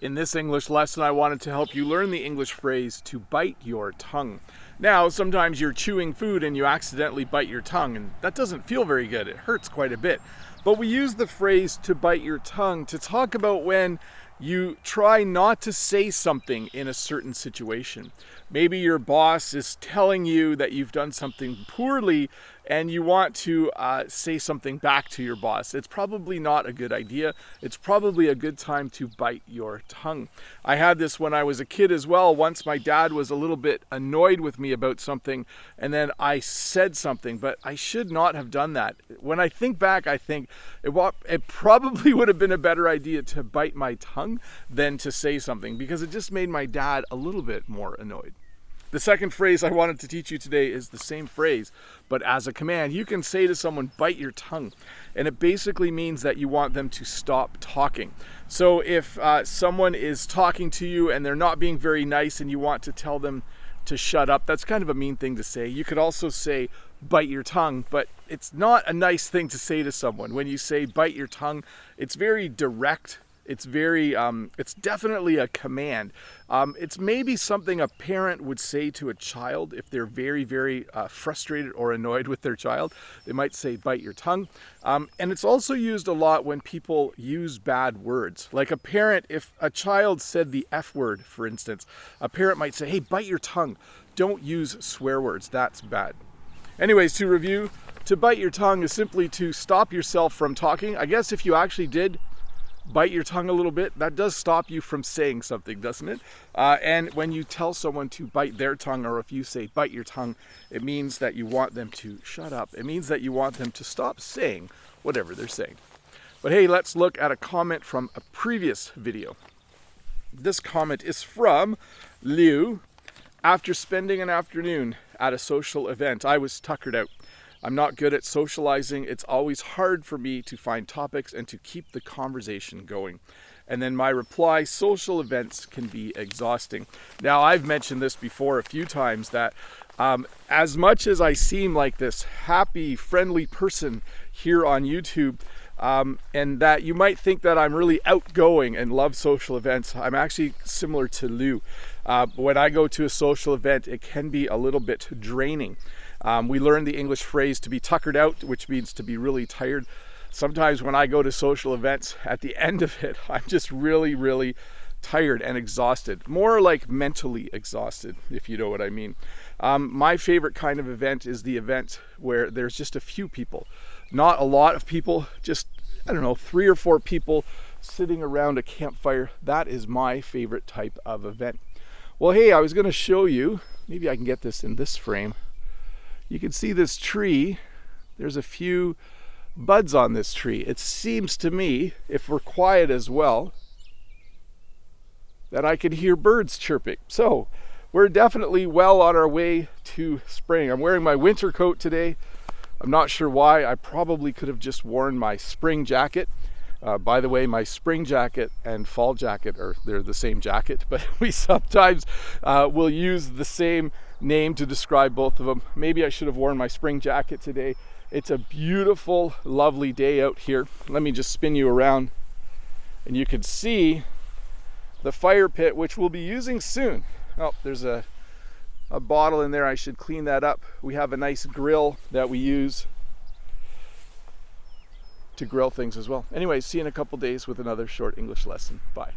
In this English lesson, I wanted to help you learn the English phrase to bite your tongue. Now, sometimes you're chewing food and you accidentally bite your tongue, and that doesn't feel very good. It hurts quite a bit. But we use the phrase to bite your tongue to talk about when you try not to say something in a certain situation. Maybe your boss is telling you that you've done something poorly and you want to say something back to your boss. It's probably not a good idea. It's probably a good time to bite your tongue. I had this when I was a kid as well. Once my dad was a little bit annoyed with me about something, and then I said something, but I should not have done that. When I think back, I think it probably would have been a better idea to bite my tongue than to say something, because it just made my dad a little bit more annoyed. The second phrase I wanted to teach you today is the same phrase, but as a command. You can say to someone, bite your tongue, and it basically means that you want them to stop talking. So if someone is talking to you and they're not being very nice and you want to tell them to shut up, that's kind of a mean thing to say. You could also say, bite your tongue, but it's not a nice thing to say to someone. When you say bite your tongue, it's very direct. It's definitely a command. It's maybe something a parent would say to a child if they're very, very frustrated or annoyed with their child. They might say, bite your tongue. And it's also used a lot when people use bad words. Like a parent, if a child said the F word, for instance, a parent might say, hey, bite your tongue. Don't use swear words. That's bad. Anyways, to review, to bite your tongue is simply to stop yourself from talking. I guess if you actually did bite your tongue a little bit, that does stop you from saying something, doesn't it? And when you tell someone to bite their tongue, or if you say bite your tongue, it means that you want them to shut up. It means that you want them to stop saying whatever they're saying. But hey, let's look at a comment from a previous video. This comment is from Liu. After spending an afternoon at a social event, I was tuckered out. I'm not good at socializing. It's always hard for me to find topics and to keep the conversation going. And then my reply, social events can be exhausting. Now, I've mentioned this before a few times that as much as I seem like this happy, friendly person here on YouTube, and that you might think that I'm really outgoing and love social events, I'm actually similar to Lou. When I go to a social event, it can be a little bit draining. We learned the English phrase to be tuckered out, which means to be really tired. Sometimes when I go to social events, at the end of it, I'm just really, really tired and exhausted. More like mentally exhausted, if you know what I mean. My favorite kind of event is the event where there's just a few people. Not a lot of people, just, 3 or 4 people sitting around a campfire. That is my favorite type of event. Well, hey, I was going to show you, maybe I can get this in this frame. You can see this tree. There's a few buds on this tree. It seems to me, if we're quiet as well, that I can hear birds chirping. So we're definitely well on our way to spring. I'm wearing my winter coat today. I'm not sure why. I probably could have just worn my spring jacket. By the way, my spring jacket and fall jacket they're the same jacket, but we sometimes will use the same name to describe both of them. Maybe I should have worn my spring jacket today. It's a beautiful, lovely day out here. Let me just spin you around and you can see the fire pit, which we'll be using soon. Oh, there's a bottle in there. I should clean that up. We have a nice grill that we use to grill things as well. Anyways, see you in a couple days with another short English lesson. Bye.